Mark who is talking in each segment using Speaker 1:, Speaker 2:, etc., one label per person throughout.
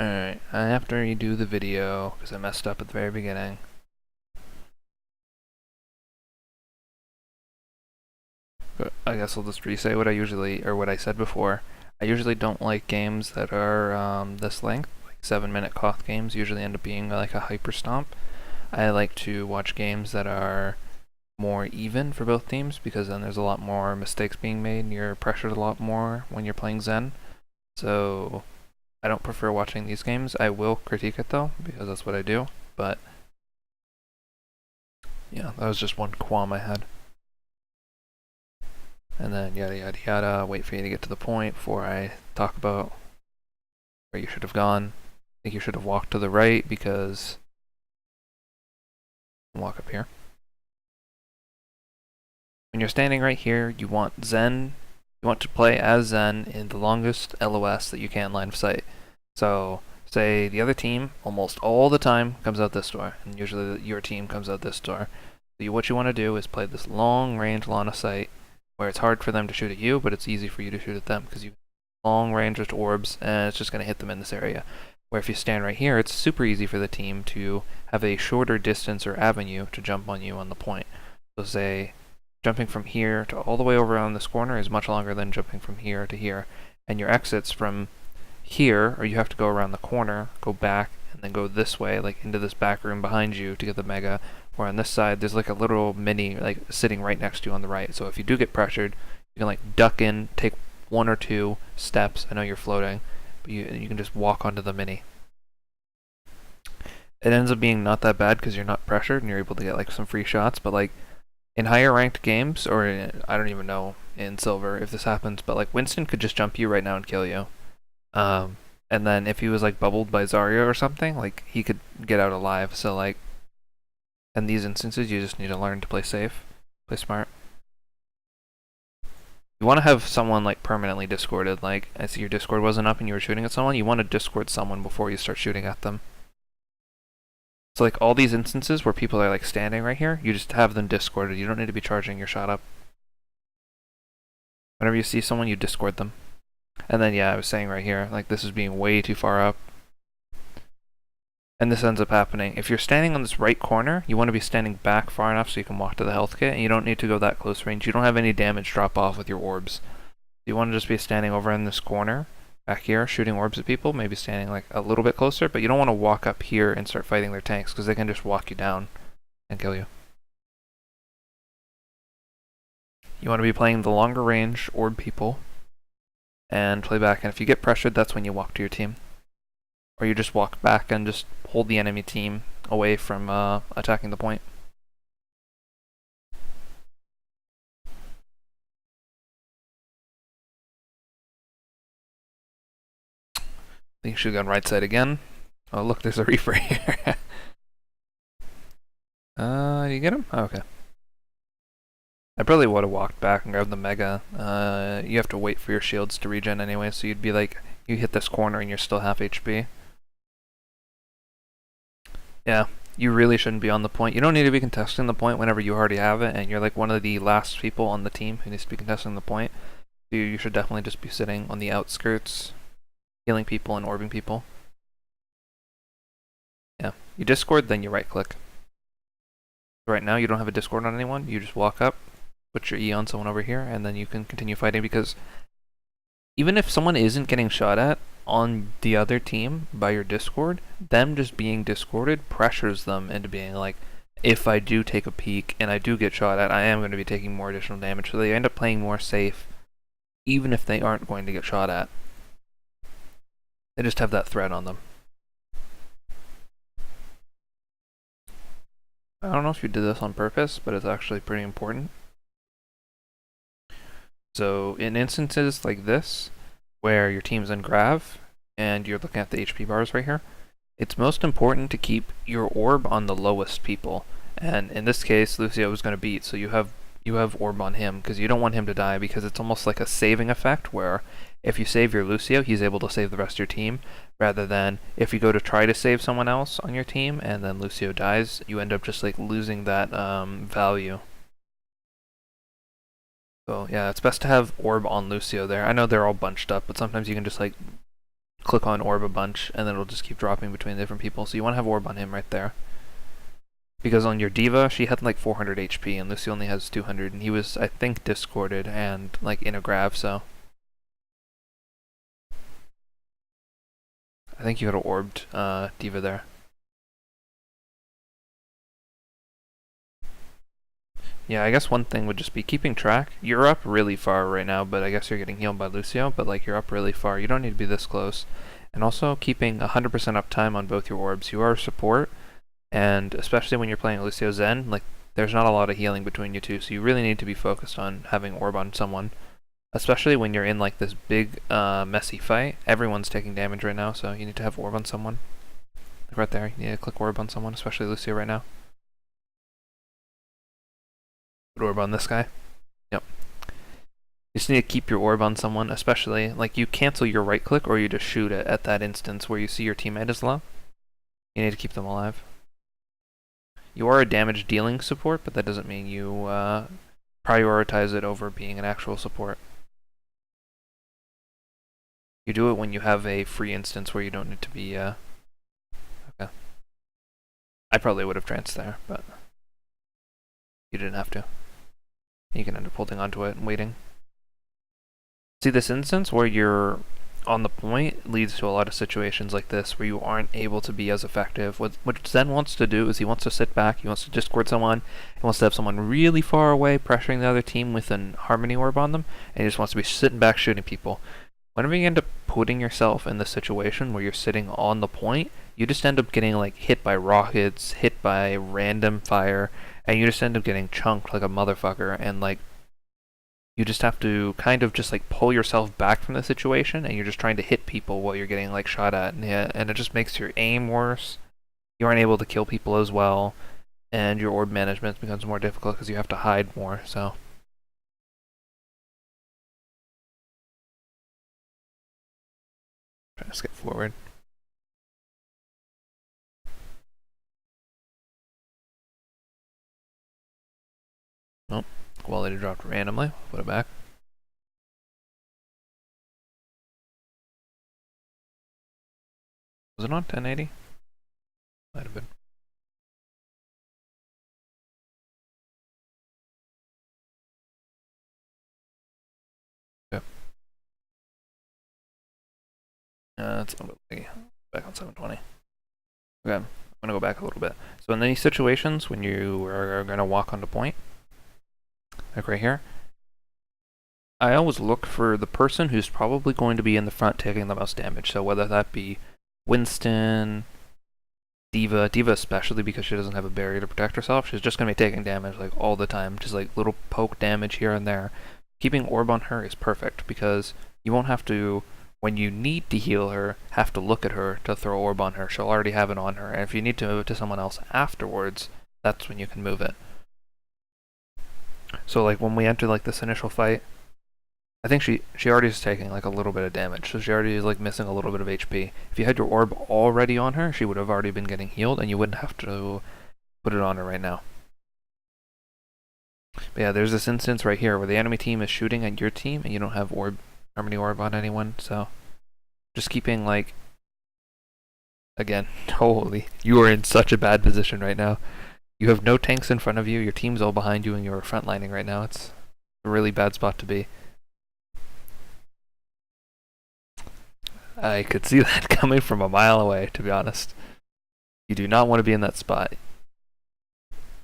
Speaker 1: Alright, I have to redo the video because I messed up at the very beginning. But I guess I'll just re-say what I said before. I usually don't like games that are this length. Like 7-minute Koth games usually end up being like a hyper stomp. I like to watch games that are more even for both teams because then there's a lot more mistakes being made and you're pressured a lot more when you're playing Zen. So I don't prefer watching these games. I will critique it though, because that's what I do, but yeah, that was just one qualm I had. And then yada yada yada, wait for you to get to the point before I talk about where you should have gone. I think you should have walked to the right because walk up here. When you're standing right here, you want Zen, you want to play as Zen in the longest LOS that you can line of sight. So say the other team almost all the time comes out this door, and usually your team comes out this door. So what you want to do is play this long range line of sight where it's hard for them to shoot at you, but it's easy for you to shoot at them because you have long range with orbs and it's just going to hit them in this area. Where if you stand right here, it's super easy for the team to have a shorter distance or avenue to jump on you on the point. So say jumping from here to all the way over on this corner is much longer than jumping from here to here. And your exits from here, or you have to go around the corner, go back, and then go this way, like into this back room behind you to get the mega. Where on this side, there's like a little mini, like sitting right next to you on the right. So if you do get pressured, you can like duck in, take 1 or 2 steps. I know you're floating, but you can just walk onto the mini. It ends up being not that bad because you're not pressured and you're able to get like some free shots. But like in higher ranked games, or I don't even know in silver if this happens, but like Winston could just jump you right now and kill you. And then if he was like bubbled by Zarya or something, like he could get out alive. So like in these instances, you just need to learn to play safe, play smart. You want to have someone like permanently discorded. Like I see your Discord wasn't up and you were shooting at someone. You want to discord someone before you start shooting at them. So like all these instances where people are like standing right here, you just have them discorded. You don't need to be charging your shot up. Whenever you see someone, you discord them. And then yeah, I was saying right here, like this is being way too far up. And this ends up happening. If you're standing on this right corner, you want to be standing back far enough so you can walk to the health kit, and you don't need to go that close range. You don't have any damage drop off with your orbs. You want to just be standing over in this corner, back here, shooting orbs at people, maybe standing like a little bit closer, but you don't want to walk up here and start fighting their tanks, because they can just walk you down and kill you. You want to be playing the longer range orb people, and play back, and if you get pressured, that's when you walk to your team. Or you just walk back and just hold the enemy team away from attacking the point. I think you should go on right side again. Oh look, there's a Reaper here. Do you get him? Oh, okay. I probably would have walked back and grabbed the mega. You have to wait for your shields to regen anyway, so you'd be like, you hit this corner and you're still half HP. Yeah, you really shouldn't be on the point. You don't need to be contesting the point whenever you already have it, and you're like one of the last people on the team who needs to be contesting the point. You should definitely just be sitting on the outskirts, healing people and orbing people. Yeah, you discord, then you right click. Right now you don't have a discord on anyone, you just walk up, put your E on someone over here, and then you can continue fighting, because even if someone isn't getting shot at on the other team by your discord, them just being discorded pressures them into being like, if I do take a peek and I do get shot at, I am going to be taking more additional damage, so they end up playing more safe even if they aren't going to get shot at. They just have that threat on them. I don't know if you did this on purpose, but it's actually pretty important. So in instances like this, where your team's in grav, and you're looking at the HP bars right here, it's most important to keep your orb on the lowest people. And in this case, Lucio is going to beat, so you have orb on him, because you don't want him to die, because it's almost like a saving effect, where if you save your Lucio, he's able to save the rest of your team, rather than if you go to try to save someone else on your team, and then Lucio dies, you end up just like losing that value. So yeah, it's best to have orb on Lucio there. I know they're all bunched up, but sometimes you can just like click on orb a bunch, and then it'll just keep dropping between different people. So you want to have orb on him right there. Because on your diva, she had like 400 HP, and Lucy only has 200, and he was, I think, discorded and like in a grav, so I think you had an orbed diva there. Yeah, I guess one thing would just be keeping track. You're up really far right now, but I guess you're getting healed by Lucio, but like you're up really far. You don't need to be this close. And also keeping 100% uptime on both your orbs. You are support, and especially when you're playing Lucio Zen, like there's not a lot of healing between you two, so you really need to be focused on having orb on someone. Especially when you're in like this big, messy fight. Everyone's taking damage right now, so you need to have orb on someone. Like right there, you need to click orb on someone, especially Lucio right now. Put orb on this guy. Yep. You just need to keep your orb on someone, especially, like you cancel your right click or you just shoot it at that instance where you see your teammate is low. You need to keep them alive. You are a damage dealing support, but that doesn't mean you prioritize it over being an actual support. You do it when you have a free instance where you don't need to be, okay. I probably would have tranced there, but you didn't have to. You can end up holding onto it and waiting. See, this instance where you're on the point leads to a lot of situations like this where you aren't able to be as effective. What Zen wants to do is he wants to sit back, he wants to discord someone, he wants to have someone really far away pressuring the other team with an harmony orb on them, and he just wants to be sitting back shooting people. Whenever you end up putting yourself in the situation where you're sitting on the point, you just end up getting like hit by rockets, hit by random fire, and you just end up getting chunked like a motherfucker, and like you just have to kind of just like pull yourself back from the situation, and you're just trying to hit people while you're getting like shot at, and it just makes your aim worse. You aren't able to kill people as well, and your orb management becomes more difficult because you have to hide more, so. Trying to skip forward. Nope. Quality dropped randomly. Put it back. Was it on 1080? Might have been. Okay. It's a little bit back on 720. Okay, I'm gonna go back a little bit. So in these situations, when you are gonna walk onto point, like right here, I always look for the person who's probably going to be in the front taking the most damage. So whether that be Winston, Diva especially because she doesn't have a barrier to protect herself, she's just gonna be taking damage like all the time, just like little poke damage here and there. Keeping orb on her is perfect because you won't have to, when you need to heal her, have to look at her to throw orb on her. She'll already have it on her, and if you need to move it to someone else afterwards, that's when you can move it. So like when we enter like this initial fight, I think she already is taking like a little bit of damage, so she already is like missing a little bit of HP. If you had your orb already on her, she would have already been getting healed, and you wouldn't have to put it on her right now. But yeah, there's this instance right here where the enemy team is shooting at your team, and you don't have harmony orb on anyone, so just keeping like, again, holy, you are in such a bad position right now. You have no tanks in front of you, your team's all behind you, and you're frontlining right now. It's a really bad spot to be. I could see that coming from a mile away, to be honest. You do not want to be in that spot.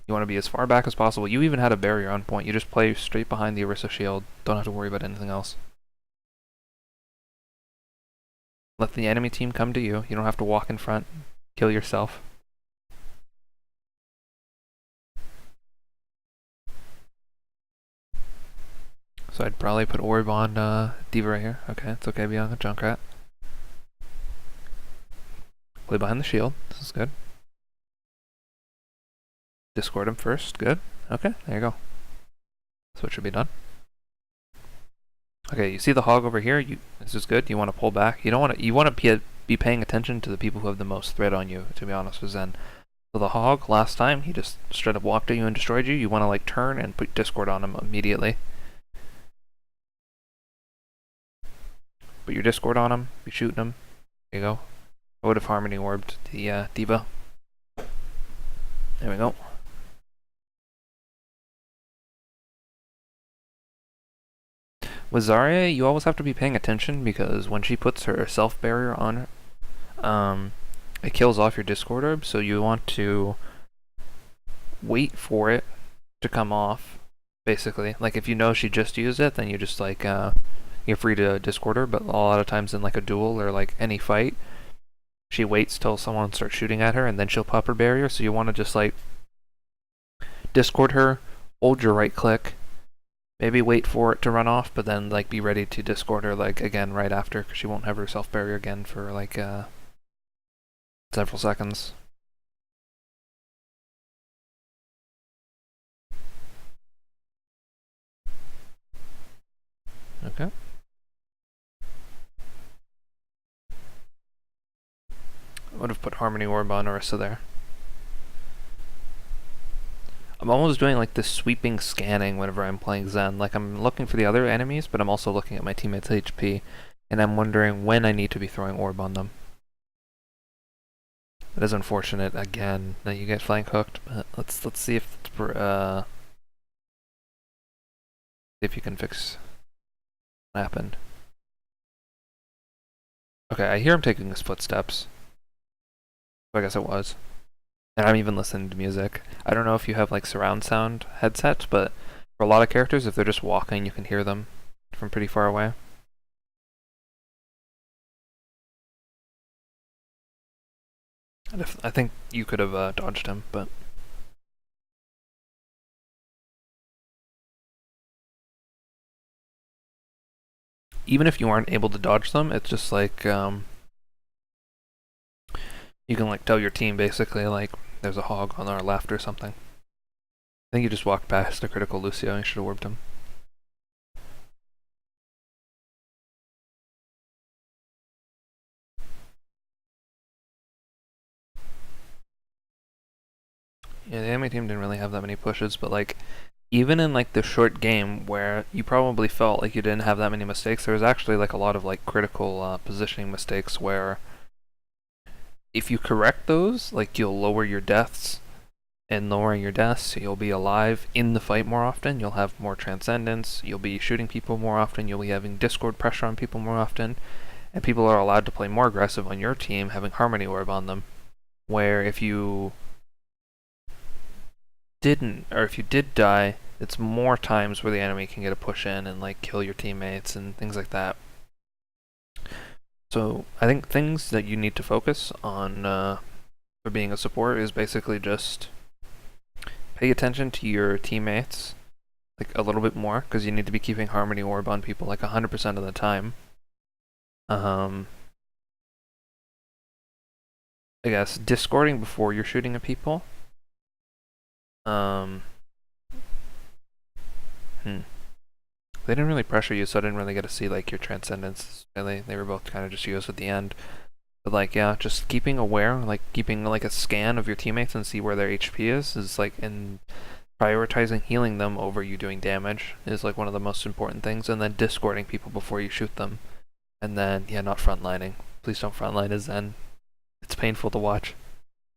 Speaker 1: You want to be as far back as possible. You even had a barrier on point. You just play straight behind the Orisa shield. Don't have to worry about anything else. Let the enemy team come to you. You don't have to walk in front. Kill yourself. So I'd probably put orb on Diva right here. Okay, it's okay beyond the Junkrat. Play behind the shield. This is good. Discord him first. Good. Okay, there you go. That's what should be done. Okay, you see the hog over here? This is good. You want to pull back. You don't want to. You want to be paying attention to the people who have the most threat on you. To be honest with Zen. So the hog last time he just straight up walked at you and destroyed you. You want to like turn and put Discord on him immediately. Put your Discord on him. Be shooting him. There you go. I would have Harmony Orbed the D.Va. There we go. With Zarya, you always have to be paying attention because when she puts her self barrier on, it kills off your Discord orb. So you want to wait for it to come off. Basically, like if you know she just used it, then you just like you're free to Discord her. But a lot of times in like a duel or like any fight, she waits till someone starts shooting at her, and then she'll pop her barrier. So you want to just like Discord her, hold your right click. Maybe wait for it to run off, but then like be ready to Discord her like again right after, because she won't have her self barrier again for like several seconds. Okay. I would have put Harmony Orb on Orisa there. I'm almost doing like this sweeping scanning whenever I'm playing Zen. Like I'm looking for the other enemies, but I'm also looking at my teammates' HP, and I'm wondering when I need to be throwing orb on them. It is unfortunate again that you get flank hooked, but let's see if you can fix what happened. Okay, I hear him taking his footsteps. So I guess it was. And I'm even listening to music. I don't know if you have like surround sound headsets, but for a lot of characters, if they're just walking, you can hear them from pretty far away. And I think you could have dodged him, but even if you aren't able to dodge them, it's just like you can like tell your team basically like there's a hog on our left or something. I think you just walked past a critical Lucio. You should have warped him. Yeah, the enemy team didn't really have that many pushes, but like even in like the short game where you probably felt like you didn't have that many mistakes, there was actually like a lot of like critical positioning mistakes where if you correct those, like you'll lower your deaths, and lowering your deaths, you'll be alive in the fight more often, you'll have more transcendence, you'll be shooting people more often, you'll be having Discord pressure on people more often, and people are allowed to play more aggressive on your team having Harmony Orb on them, where if you didn't, or if you did die, it's more times where the enemy can get a push in and like kill your teammates and things like that. So I think things that you need to focus on for being a support is basically just pay attention to your teammates like a little bit more, because you need to be keeping Harmony Orb on people like 100% of the time. I guess discording before you're shooting at people. They didn't really pressure you, so I didn't really get to see like your transcendence. Really, they were both kind of just used at the end. But like, yeah, just keeping aware, like keeping like a scan of your teammates and see where their HP is like, and prioritizing healing them over you doing damage is like one of the most important things. And then discording people before you shoot them. And then, yeah, not frontlining. Please don't frontline as Zen. It's painful to watch.